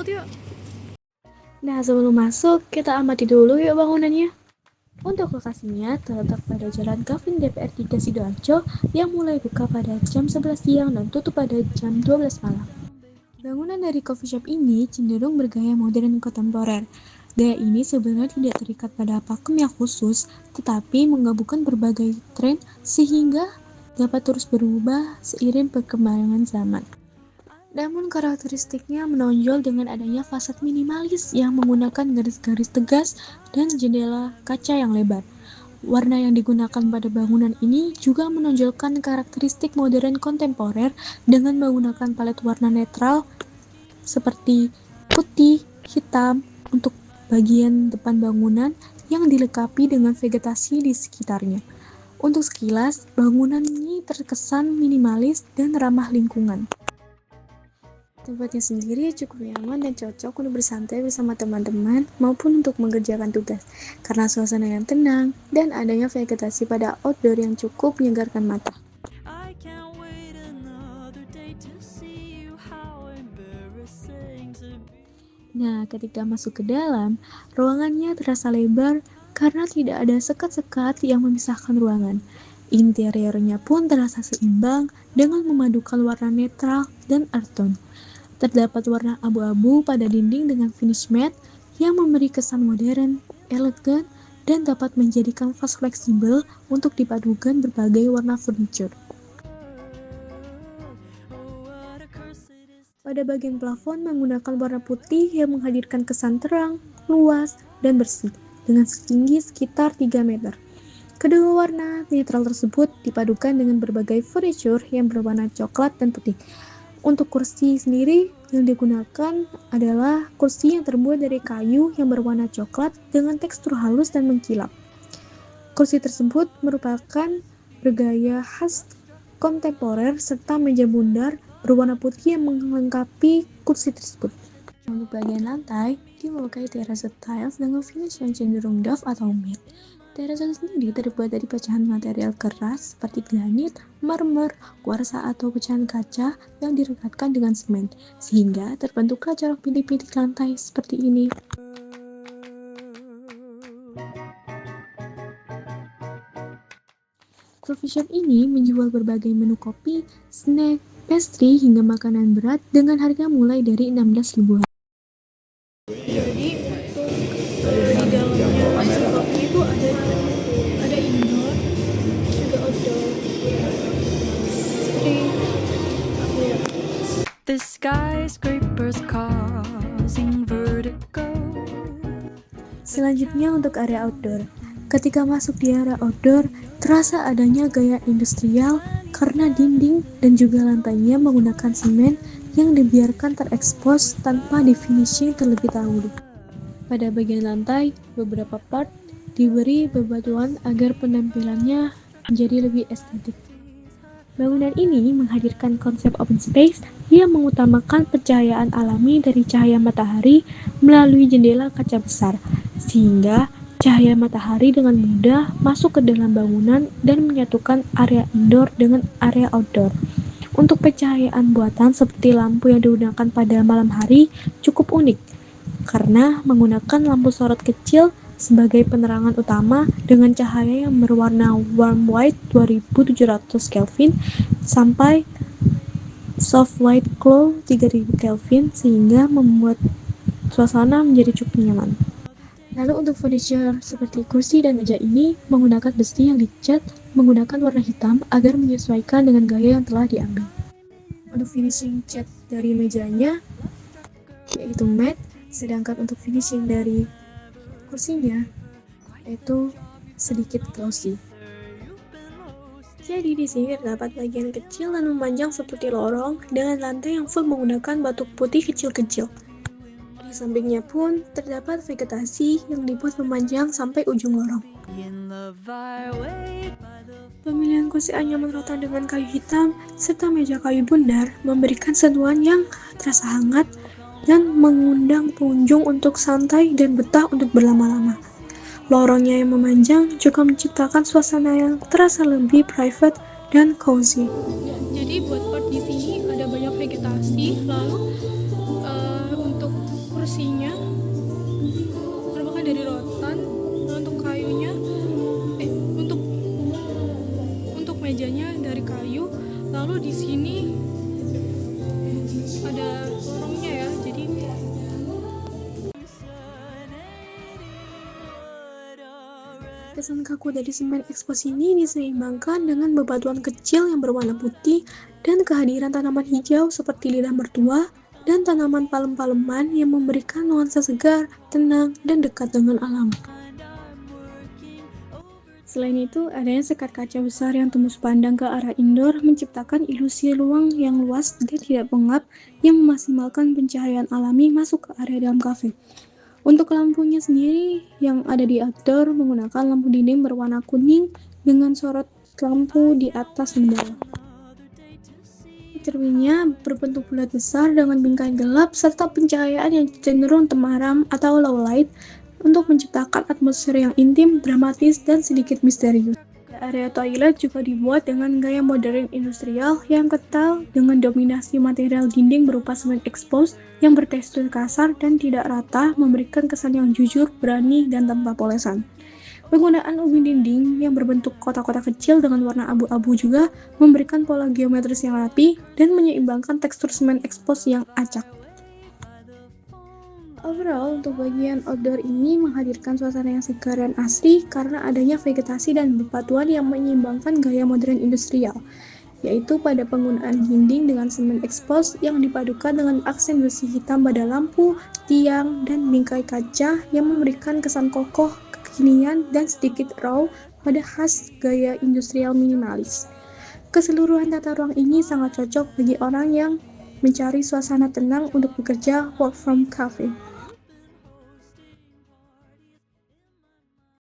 yuk. Nah, sebelum masuk, kita amati dulu yuk bangunannya. Untuk lokasinya terletak pada Jalan Kavin DPR 3 Sidoarjo yang mulai buka pada jam 11 siang dan tutup pada jam 12 malam. Bangunan dari coffee shop ini cenderung bergaya modern kontemporer. Gaya ini sebenarnya tidak terikat pada pakem yang khusus, tetapi menggabungkan berbagai tren sehingga dapat terus berubah seiring perkembangan zaman. Namun karakteristiknya menonjol dengan adanya fasad minimalis yang menggunakan garis-garis tegas dan jendela kaca yang lebar. Warna yang digunakan pada bangunan ini juga menonjolkan karakteristik modern kontemporer dengan menggunakan palet warna netral seperti putih, hitam untuk bagian depan bangunan yang dilengkapi dengan vegetasi di sekitarnya. Untuk sekilas, bangunan ini terkesan minimalis dan ramah lingkungan. Tempatnya sendiri cukup nyaman dan cocok untuk bersantai bersama teman-teman maupun untuk mengerjakan tugas, karena suasana yang tenang dan adanya vegetasi pada outdoor yang cukup menyegarkan mata. Nah, ketika masuk ke dalam, ruangannya terasa lebar karena tidak ada sekat-sekat yang memisahkan ruangan. Interiornya pun terasa seimbang dengan memadukan warna netral dan earth tone. Terdapat warna abu-abu pada dinding dengan finish matte yang memberi kesan modern, elegan, dan dapat menjadikan vas fleksibel untuk dipadukan berbagai warna furniture. Pada bagian plafon menggunakan warna putih yang menghadirkan kesan terang, luas, dan bersih dengan setinggi sekitar 3 meter. Kedua warna netral tersebut dipadukan dengan berbagai furniture yang berwarna coklat dan putih. Untuk kursi sendiri yang digunakan adalah kursi yang terbuat dari kayu yang berwarna coklat dengan tekstur halus dan mengkilap. Kursi tersebut merupakan bergaya khas kontemporer serta meja bundar berwarna putih yang melengkapi kursi tersebut. Untuk bagian lantai, dimemakai terasa tiles dengan finish yang cenderung doff atau matte. Terasa sendiri terbuat dari pecahan material keras seperti granit, marmer, kuarsa atau pecahan kaca yang direkatkan dengan semen, sehingga terbentuklah corak pilih-pilih lantai seperti ini. Coffee shop ini menjual berbagai menu kopi, snack, pastry hingga makanan berat dengan harga mulai dari 16 ribuan. Jadi di dalamnya mesin kopi itu ada indoor, juga outdoor. Seperti apa ya? The skyscrapers causing vertigo. Selanjutnya untuk area outdoor. Ketika masuk di area outdoor, terasa adanya gaya industrial karena dinding dan juga lantainya menggunakan semen yang dibiarkan terekspos tanpa difinishing terlebih dahulu. Pada bagian lantai, beberapa part diberi bebatuan agar penampilannya menjadi lebih estetik. Bangunan ini menghadirkan konsep open space yang mengutamakan pencahayaan alami dari cahaya matahari melalui jendela kaca besar, sehingga cahaya matahari dengan mudah masuk ke dalam bangunan dan menyatukan area indoor dengan area outdoor. Untuk pencahayaan buatan seperti lampu yang digunakan pada malam hari cukup unik, karena menggunakan lampu sorot kecil sebagai penerangan utama dengan cahaya yang berwarna warm white 2700 Kelvin sampai soft white glow 3000 Kelvin sehingga membuat suasana menjadi cukup nyaman. Lalu untuk furniture seperti kursi dan meja ini menggunakan besi yang dicat menggunakan warna hitam agar menyesuaikan dengan gaya yang telah diambil. Untuk finishing cat dari mejanya yaitu matte, sedangkan untuk finishing dari kursinya yaitu sedikit glossy. Jadi di sini terdapat bagian kecil dan memanjang seperti lorong dengan lantai yang full menggunakan batu putih kecil-kecil. Di sampingnya pun terdapat vegetasi yang dibuat memanjang sampai ujung lorong. Pemilihan kursi anyaman rotan dengan kayu hitam serta meja kayu bundar memberikan sentuhan yang terasa hangat dan mengundang pengunjung untuk santai dan betah untuk berlama-lama. Lorongnya yang memanjang juga menciptakan suasana yang terasa lebih private dan cozy. Jadi buat part di sini ada banyak vegetasi, lalu untuk kursinya merupakan dari rotan. Untuk kayunya untuk mejanya dari kayu. Lalu di sini ada lorongnya ya, jadi Kesan kaku dari semen ekspos ini diseimbangkan dengan bebatuan kecil yang berwarna putih dan kehadiran tanaman hijau seperti lidah mertua dan tanaman palem-paleman yang memberikan nuansa segar, tenang, dan dekat dengan alam. Selain itu, adanya sekat kaca besar yang tembus pandang ke arah indoor menciptakan ilusi ruang yang luas dan tidak pengap yang memaksimalkan pencahayaan alami masuk ke area dalam kafe. Untuk lampunya sendiri yang ada di outdoor menggunakan lampu dinding berwarna kuning dengan sorot lampu di atas dan bawah. Cerminnya berbentuk bulat besar dengan bingkai gelap serta pencahayaan yang cenderung temaram atau low light untuk menciptakan atmosfer yang intim, dramatis, dan sedikit misterius. Area toilet juga dibuat dengan gaya modern industrial yang kental dengan dominasi material dinding berupa semen expose yang bertekstur kasar dan tidak rata, memberikan kesan yang jujur, berani, dan tanpa polesan. Penggunaan ubin dinding yang berbentuk kotak-kotak kecil dengan warna abu-abu juga memberikan pola geometris yang rapi dan menyeimbangkan tekstur semen expose yang acak. Overall, untuk bagian outdoor ini menghadirkan suasana yang segar dan asri karena adanya vegetasi dan bebatuan yang menyeimbangkan gaya modern industrial, yaitu pada penggunaan dinding dengan semen expose yang dipadukan dengan aksen besi hitam pada lampu, tiang, dan bingkai kaca yang memberikan kesan kokoh, kekinian, dan sedikit raw pada khas gaya industrial minimalis. Keseluruhan tata ruang ini sangat cocok bagi orang yang mencari suasana tenang untuk bekerja work from cafe.